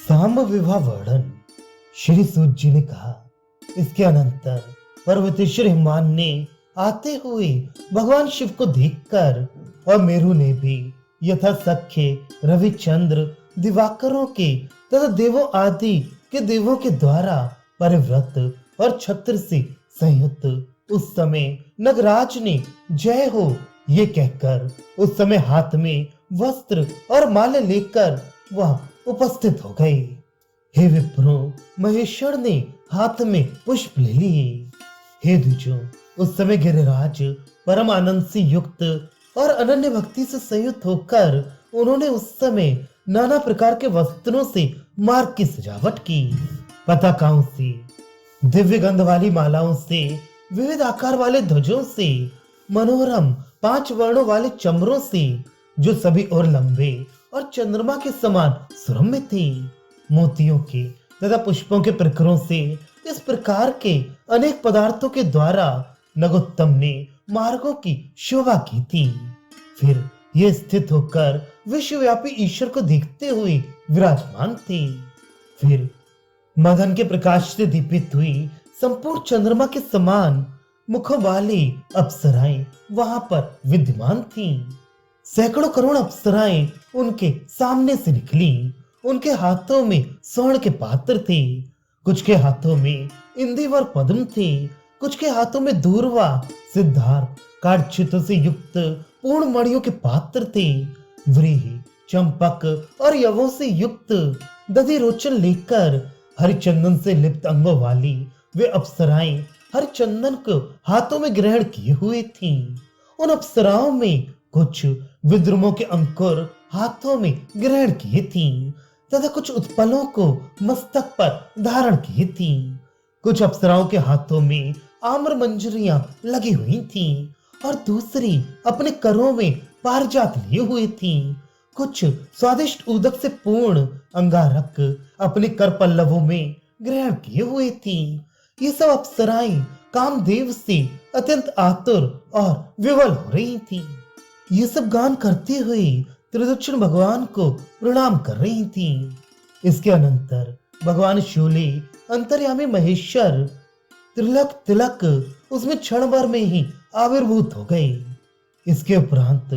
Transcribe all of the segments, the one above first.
सांब विवाह वर्णन। श्री सूत जी ने कहा, इसके अनंतर पर्वतेश्वर हिमान ने आते हुए भगवान शिव को देखकर और मेरु ने भी यथा सख्य रविचंद्र दिवाकरों के तथा देवों आदि के देवों के द्वारा परिव्रत और छत्र से संयुक्त उस समय नगराज ने जय हो ये कहकर उस समय हाथ में वस्त्र और माले लेकर वह उपस्थित हो गए। हे विप्रो, महेश्वर ने हाथ में पुष्प ले लिए। हे द्विजों, उस समय गिरिराज परम आनंद से युक्त और अनन्य भक्ति से संयुक्त होकर उन्होंने उस समय नाना प्रकार के वस्त्रों से मार्ग की सजावट की। पताकाओं से, दिव्य गंध वाली मालाओं से, विविध आकार वाले ध्वजों से, मनोरम 5 वर्णों वाले चमरों से, जो सभी और लंबे और चंद्रमा के समान सुरम्य थे, मोतियों के तथा पुष्पों के प्रकरों से, इस प्रकार के अनेक पदार्थों के द्वारा नगोत्तम ने मार्गों की शोभा की थी। फिर ये स्थित होकर विश्वव्यापी ईश्वर को देखते हुए विराजमान थे। फिर मदन के प्रकाश से दीपित हुई संपूर्ण चंद्रमा के समान मुखों वाली अप्सराएं वहां पर विद्यमान थीं। सैकड़ों करोड़ अप्सराएं उनके सामने से निकली। उनके हाथों में स्वर्ण के पात्र थे, कुछ के हाथों में इंदिवर पद्म थे, कुछ के हाथों में दूर्वा, सिद्धार्थ, काठचित्रों से युक्त पूर्ण मणियों के पात्र थे। व्रीहि, चंपक और यवों से युक्त दधिरोचन लेकर हरिचंदन से लिप्त अंगों वाली वे अप्सराएं हरिचंदन को हाथों में ग्रहण किए हुए थीं। उन अप्सराओं में कुछ विद्रुमों के अंकुर हाथों में ग्रहण किए थीं तथा कुछ उत्पलों को मस्तक पर धारण किए थीं। कुछ अप्सराओं के हाथों में आम्र मंजरियां लगी हुई थीं और दूसरी अपने करों में पारिजात लिए हुए थीं। कुछ स्वादिष्ट उदक से पूर्ण अंगारक अपने कर पल्लवों में ग्रहण किए हुए थीं। ये सब अप्सराएं कामदेव से अत्यंत आतुर और विवल हो रही थीं। ये सब गान करते हुए त्रिदक्षिण भगवान को प्रणाम कर रही थीं। इसके अनंतर भगवान शोले अंतर्यामी महेश्वर त्रिलक तिलक उसमें क्षण भर में ही आविर्भूत हो गए। इसके उपरांत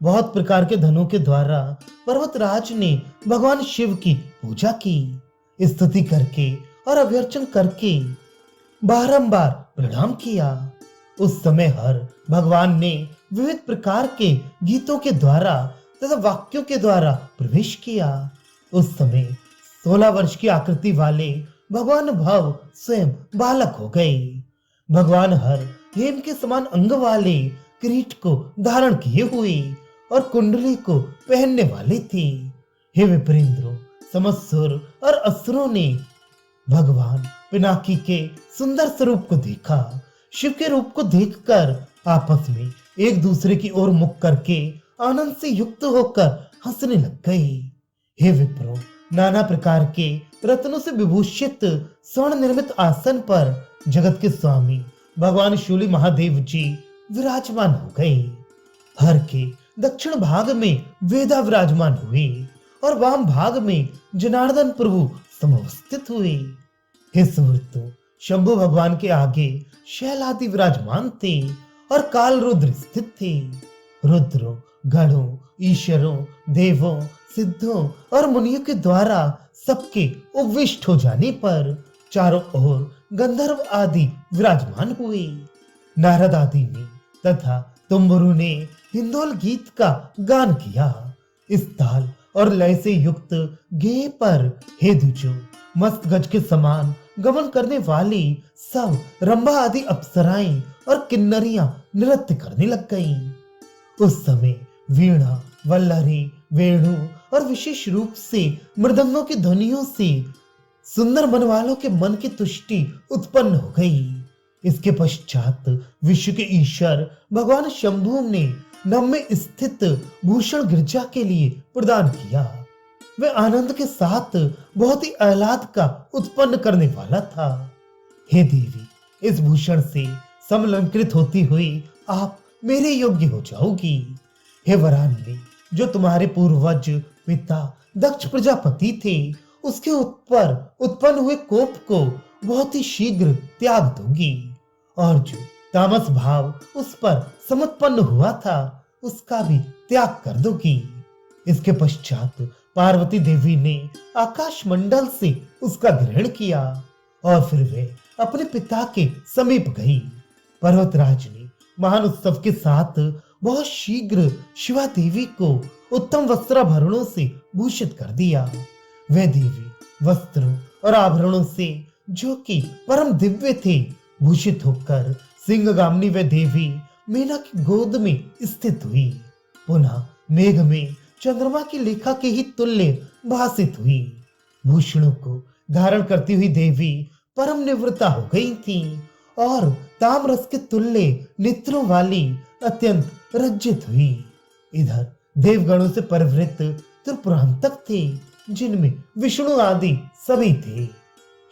बहुत प्रकार के धनों के द्वारा पर्वतराज ने भगवान शिव की पूजा की, स्तुति करके और अभ्यर्चन करके बारंबार प्रणाम किया। उस समय हर भगवान ने विविध प्रकार के गीतों के द्वारा तथा वाक्यों के द्वारा प्रवेश किया। उस समय 16 वर्ष की आकृति वाले भगवान भव स्वयं बालक हो गए। भगवान हर हेम के समान अंग वाले किरीट को धारण किए हुए और कुंडली को पहनने वाले थे। हे विप्रेंद्रों, समस्त सुर और असुरों ने भगवान पिनाकी के सुंदर स्वरूप को देखा। शिव के रूप को देखकर आपस में एक दूसरे की ओर मुख करके आनंद से युक्त होकर हंसने लग गए। हे विप्रो, नाना प्रकार के रत्नों से विभूषित स्वर्ण निर्मित आसन पर जगत के स्वामी भगवान शूली महादेव जी विराजमान हो गए। हर के दक्षिण भाग में वेदा विराजमान हुए और वाम भाग में जनार्दन प्रभु समवस्थित हुए। हे सुहृतों, शंभु भगवान के आगे शैलादि विराजमान थे और काल रुद्र स्थित थे। रुद्रों, गणों, ईश्वरों, देवों, सिद्धों और मुनियों के द्वारा सबके उपविष्ट हो जाने पर चारों ओर गंधर्व आदि विराजमान हुए। नारद आदि ने तथा तुम्बरु ने हिंदोल गीत का गान किया। इस ताल और लय से युक्त गेय पर हे द्विजों, मस्त गज के समान गमन करने वाली सब रंभा आदि अप्सराएं और किन्नरियां नृत्य करने लग गईं। उस समय वीणा, वल्लरी, वेणु और विशेष रूप से मृदंगों की ध्वनियों से सुंदर मन वालों के मन की तुष्टि उत्पन्न हो गई। इसके पश्चात विश्व के ईश्वर भगवान शंभु ने नभ में स्थित भूषण गिरजा के लिए प्रदान किया। वह आनंद के साथ बहुत ही आह्लाद का उत्पन्न करने वाला था। हे देवी, इस भूषण से समलंकृत होती हुई आप मेरे योग्य हो जाओगी। हे वरान्नी, जो तुम्हारे पूर्वज पिता दक्ष प्रजापति थे, उसके ऊपर उत्पन्न हुए कोप को बहुत ही शीघ्र त्याग दूंगी और जो तामस भाव उस पर समुत्पन्न हुआ था उसका भी त्याग कर दूंगी। इसके पश्चात पार्वती देवी ने आकाश मंडल से उसका ग्रहण किया और फिर वे अपने पिता के समीप गई। पर्वतराज ने महान उत्सव के साथ बहुत शीघ्र शिवा देवी को उत्तम वस्त्राभरणों से भूषित कर दिया। वह देवी वस्त्रों और आभरणों से जो कि परम दिव्य थे भूषित होकर सिंहगामिनी व देवी मीना की गोद में स्थित हुई। पुनः मेघ में चंद्रमा की लेखा के ही तुल्य भासित हुई। भूषणों को धारण करती हुई देवी परम निवृत्ता हो गई थी और ताम्रस के तुल्य नेत्रों वाली अत्यंत रज्जित हुई। इधर देवगणों से परिवृत त्रिपुरांतक थे जिनमें विष्णु आदि सभी थे।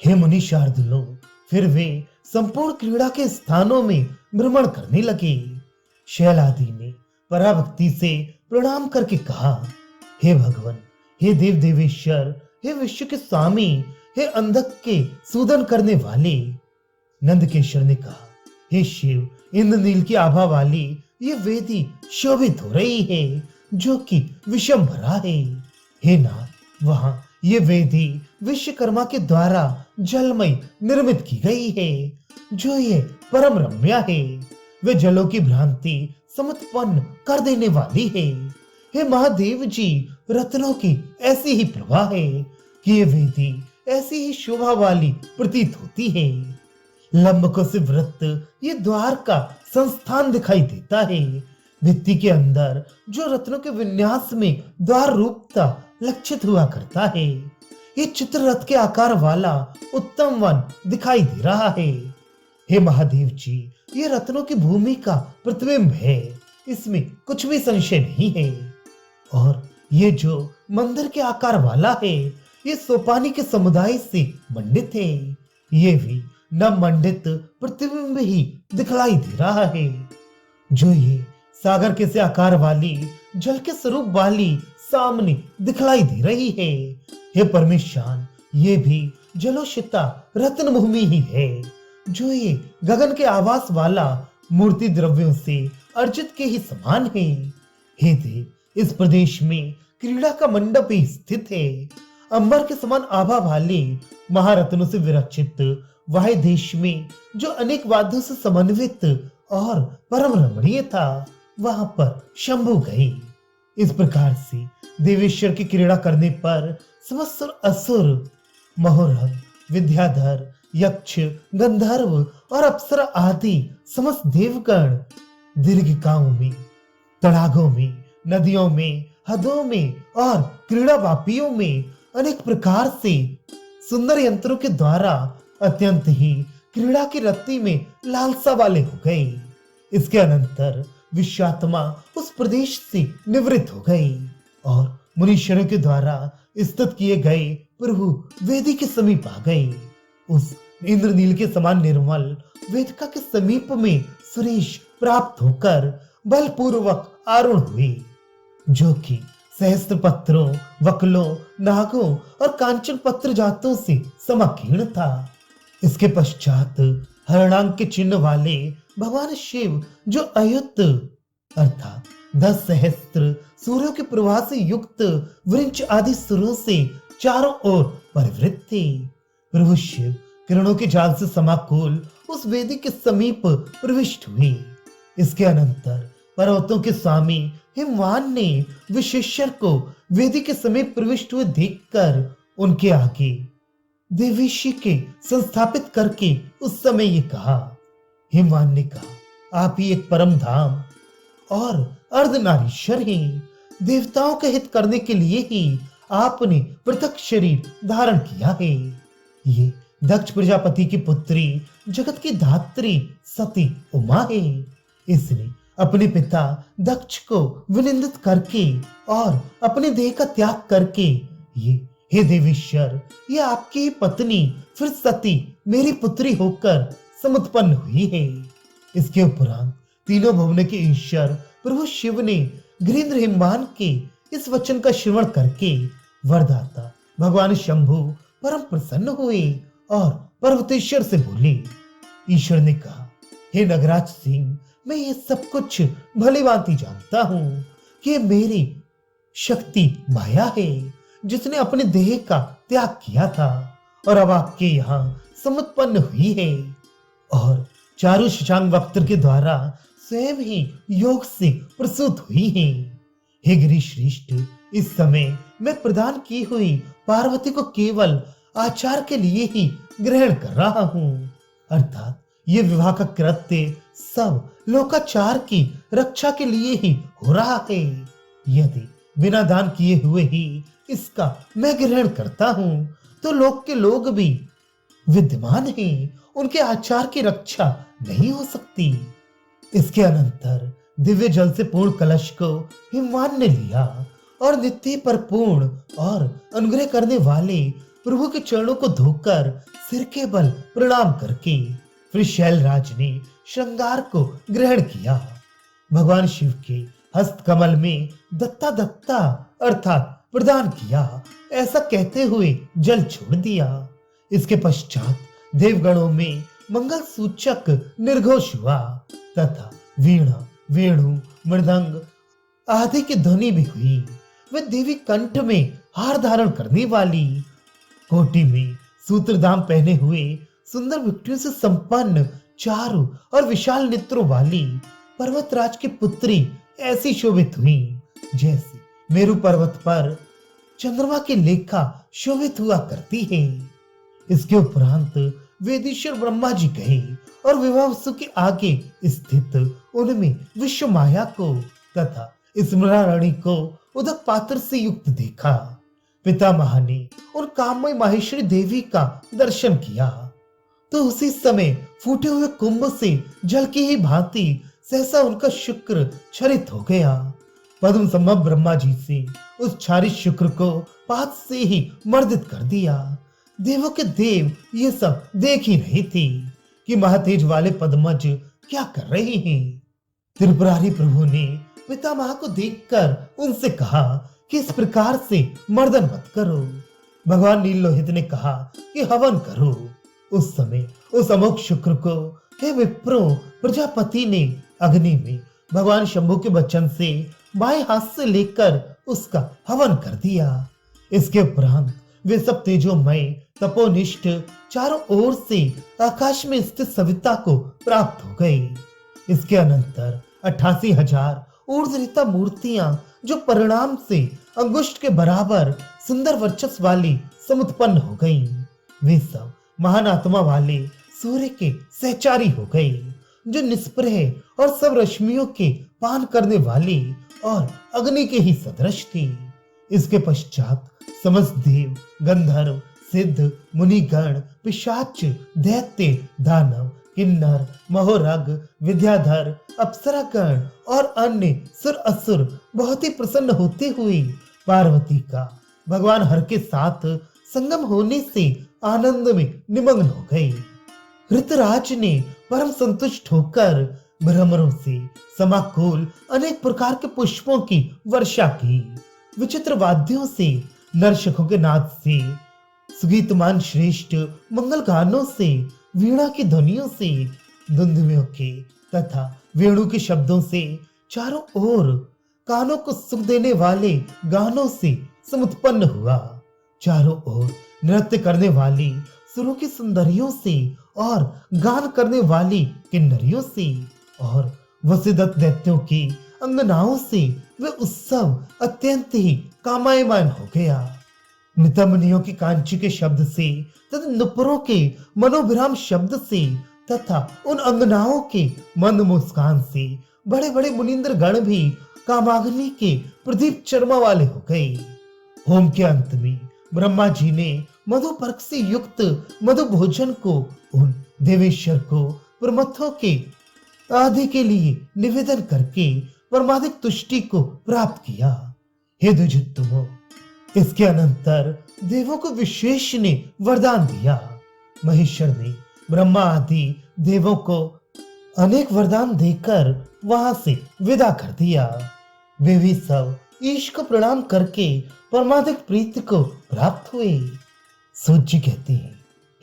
हे मुनि शार्दुलों, फिर वे संपूर्ण क्रीड़ा के स्थानों में भ्रमण करने लगे। शैलादि ने पराभक्ति से प्रणाम करके कहा, हे भगवान, हे देव देवेश्वर, हे विश्व के स्वामी, हे अंधक के सूदन करने वाले। नंदकेश्वर ने कहा, हे शिव, इंद्रनील की आभा वाली ये वेदी शोभित हो रही है जो कि विशंभरा है। हे नाथ, वहां ये वेदी विश्वकर्मा के द्वारा जलमय निर्मित की गई है जो ये परम रम्या है। वे जलों की भ्रांति समुत्पन्न कर देने वाली है। हे महादेव जी, रत्नों की ऐसी ही प्रभा है कि ये वेदी ऐसी ही शोभा वाली प्रतीत होती है। लंबकों से वृत्त ये द्वार का संस्थान दिखाई देता है। भित्ति के अंदर जो रत्नों के विन्यास में द्वार रूपता लक्षित हुआ करता है, ये चित्र रथ के आकार वाला उत्तम वन दिखाई दे रहा है। हे महादेव जी, ये रत्नों की भूमि का प्रतिबिंब है, इसमें कुछ भी संशय नहीं है। और ये जो मंदिर के आकार वाला है, ये सोपानी के समुदाय से मंडित है। ये भी न मंडित प्रतिबिंब ही दिखलाई दे रहा है। जो ये सागर के से आकार वाली जल के स्वरूप वाली सामने दिखलाई दे रही है। हे परमेशान, ये भी जलोशिता रत्न भूमि ही है जो ये गगन के आवास वाला मूर्ति द्रव्यों से अर्जित के ही समान है। हे देव, इस प्रदेश में क्रीड़ा का मंडप ही स्थित है। अंबर के समान आभा वाले महारत्नों से विरचित वह देश में जो अनेक वाद्यों से समन्वित और परम रमणीय था, वहां पर शंभु गई। इस प्रकार से देवेश्वर की क्रीड़ा करने पर समस्त असुर, महोरग, विद्याधर, यक्ष, गंधर्व और अप्सरा आदि समस्त देवगण दीर्घिकाओं में, तड़ागों में, नदियों में, हदों में और क्रीड़ा वापियों में अनेक प्रकार से सुंदर यंत्रों के द्वारा अत्यंत ही क्रीड़ा की रत्ती में लालसा वाले हो गए। इसके अनंतर विश्वात्मा उस प्रदेश से निवृत्त हो गई और मुनीश्वरों के द्वारा स्तुत किए गए प्रभु वेदी के समीप आ गए। उस इंद्रनील के समान निर्मल वेदिका के समीप में सुरेश प्राप्त होकर बलपूर्वक आरूढ़ हुए, जो कि सहस्त्र पत्रों, वकलों, नागों और कांचन पत्र जातों से समाकीर्ण था। इसके पश्चात हरणांक के चिन्ह वाले भगवान शिव जो अयुत अर्थात 10 सहस्त्र सूर्यों के प्रवाह से युक्त वृंच आदि सुरों से चारों ओर परिवृत थे। प्रभु शिव किरणों के जाल से समाकुल उस वेदी के समीप प्रविष्ट हुए। इसके अनंतर पर्वतों के स्वामी हिमवान ने विशेश्वर को वेदी के समीप प्रविष्ट हुए देखकर उनके आगे देवीशी के संस्थापित करके उस समय ये कहा। हिमवान ने कहा, आप ही एक परम धाम और अर्धनारीश्वर हैं। देवताओं का हित करने के लिए ही आपने पृथक शरीर धारण किया है। ये दक्ष प्रजापति की पुत्री, जगत की धात्री सती उमा है। इसने अपने पिता दक्ष को विनिंदित करके और अपने देह का त्याग करके ये, हे देवीश्वर, ये आपकी ही पत्नी फिर सती मेरी पुत्री होकर समुत्पन्न हुई है। इसके उपरांत तीनों भुवन के ईश्वर प्रभु शिव ने गिरीन्द्र हिमवान के इस वचन का श्रवण करके वरदाता भगवान शंभु परम प्रसन्न हुए और पर्वतेश्वर से बोले। ईश्वर ने कहा, हे नगराज सिंह, मैं ये सब कुछ भली भांति जानता हूं कि ये मेरी शक्ति माया है जिसने अपने देह का त्याग किया था और अब आपके यहाँ समुत्पन्न हुई है और चारु शशांक वक्त्र के द्वारा स्वयं ही योग से प्रसूत हुई है। हे गिरि श्रेष्ठ, इस समय मैं प्रदान की हुई पार्वती को केवल आचार के लिए ही ग्रहण कर रहा हूं, अर्थात ये विवाह का कृत्य सब लोकाचार की रक्षा के लिए ही हो रहा है। यदि बिना दान किए हुए ही इसका मैं ग्रहण करता हूं तो लोक के लोग भी विद्यमान हैं, उनके आचार की रक्षा नहीं हो सकती। इसके अनंतर दिव्य जल से पूर्ण कलश को हिमवान ने लिया और नित्य पर पूर्ण और अनुग्रह करने वाले प्रभु के चरणों को धोकर सिर के बल प्रणाम करके फिर शैलराज ने श्रृंगार को ग्रहण किया। भगवान शिव के हस्त कमल में दत्ता दत्ता अर्थात प्रदान किया, ऐसा कहते हुए जल छोड़ दिया। इसके पश्चात देवगणों में मंगल सूचक निर्घोष हुआ तथा वीणा, वेणु, मृदंग आदि की ध्वनि भी हुई। वे देवी कंठ में हार धारण करने वाली, कोटि में सूत्रधाम पहने हुए, सुंदर विक्टियों से संपन्न, चारु और विशाल नेत्रों वाली पर्वतराज की पुत्री ऐसी शोभित हुई जैसे मेरु पर्वत पर चंद्रमा की लेखा शोभित हुआ करती है। इसके उपरांत वेदीश्वर ब्रह्मा जी गए और विवाह के आगे स्थित उनमें विश्व माया को तथा स्मृणा रानी को उदक पात्र से युक्त देखा। पितामह ने उन काममय माहेश्वरी देवी का दर्शन किया तो उसी समय फूटे हुए कुंभ से जल की ही भांति सहसा उनका शुक्र क्षरित हो गया। पद्म संभव ब्रह्मा जी से उस क्षारित शुक्र को पात से ही मर्दित कर दिया। देवों के देव ये सब देख ही रहे थे कि महातेज वाले पद्मज क्या कर रहे हैं। त्रिपुरारी प्रभु ने पितामह को देखकर उनसे कहा कि इस प्रकार से मर्दन मत करो। भगवान नीललोहित ने कहा कि हवन करो। उस समय उस अमोघ शुक्र को हे विप्रो प्रजापति ने अग्नि में भगवान शंभु के वचन से बाएं हाथ से लेकर उसका हवन कर दिया। इसके उपरांत वे सब तेजोमय तपोनिष्ठ चारों ओर से आकाश में स्थित सविता को प्राप्त हो गए। इसके अनंतर 88,000 ऊर्ध्वरीता मूर्तियां जो परिणाम से अंगुष्ठ के बराबर सुंदर वर्चस्व वाली समुत्पन्न हो गईं, वे सब महान आत्मा वाले सूर्य के सहचारी हो गए जो निष्प्रह और सब रश्मियों के पान करने वाली और अग्नि के ही सदृश थी। इसके पश्चात समस्त देव, गंधर्व, सिद्ध, मुनिगण, पिशाच, दैत्य, दानव, किन्नर, महोरग, विद्याधर, अप्सरागण और अन्य सुर असुर बहुत ही प्रसन्न होते हुए पार्वती का भगवान हर के साथ संगम होने से आनंद में निमग्न हो गए। ऋतराज ने परम संतुष्ट होकर भ्रमरों से समाकुल अनेक प्रकार के पुष्पों की वर्षा की। विचित्र वाद्यों से, नर्शकों के नाद से, सुगीतमान श्रेष्ठ मंगल गानों से, वीणा की ध्वनियों से, दुंदुभियों के तथा वेणु के शब्दों से, चारों ओर कानों को सुख देने वाले गानों से समुत्पन्न हुआ। चारों ओर नृत्य करने वाली सुरों की सुंदरियों से और गान करने वाली किन्नरियों से और वसीदत दैत्यों की अंगनाओं से वे उत्सव अत्यंत ही कामायमान हो गया। नितंबनियों की कांची के शब्द से तथा नुपुरों के मनोभिराम शब्द से तथा उन अंगनाओं के मंद मुस्कान से बड़े बड़े मुनिंद्र गण भी कामाग्नि के प्रदीप चर्मा वाले हो गए। होम के अंत में ब्रह्मा जी ने मधु पर्क से युक्त मधु भोजन को उन देवेश्वर को प्रमथों के आदि के लिए निवेदन करके परमाधिक तुष्टि को प्राप्त किया। हे द्विजोत्तमों, इसके अनंतर देवों को विशेष ने वरदान दिया। महेश्वर ने ब्रह्मा आदि देवों को अनेक वरदान देकर वहां से विदा कर दिया। वे भी सब ईश को प्रणाम करके परमाधिक प्रीति को प्राप्त हुए। सूत जी कहती है,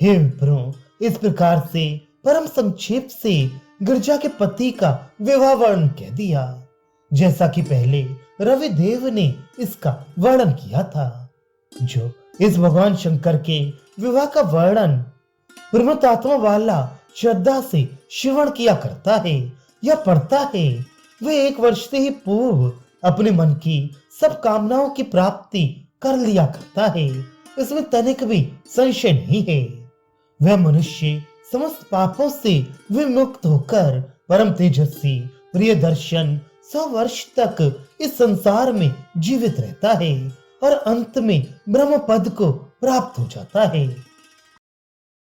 हे विप्रों, इस प्रकार से परम संक्षेप से गिरजा के पति का विवाह वर्णन कह दिया, जैसा कि पहले रवि देव ने इसका वर्णन किया था। जो इस भगवान शंकर के विवाह का वर्णन प्रमतात्मा वाला श्रद्धा से श्रवण किया करता है या पढ़ता है, वह 1 वर्ष से ही पूर्व अपने मन की सब कामनाओं की प्राप्ति कर लिया करता है। इसमें तनिक भी संशय नहीं है। वह मनुष्य समस्त पापों से विमुक्त होकर परम तेजस्वी प्रिय दर्शन 100 वर्ष तक इस संसार में जीवित रहता है और अंत में ब्रह्म पद को प्राप्त हो जाता है।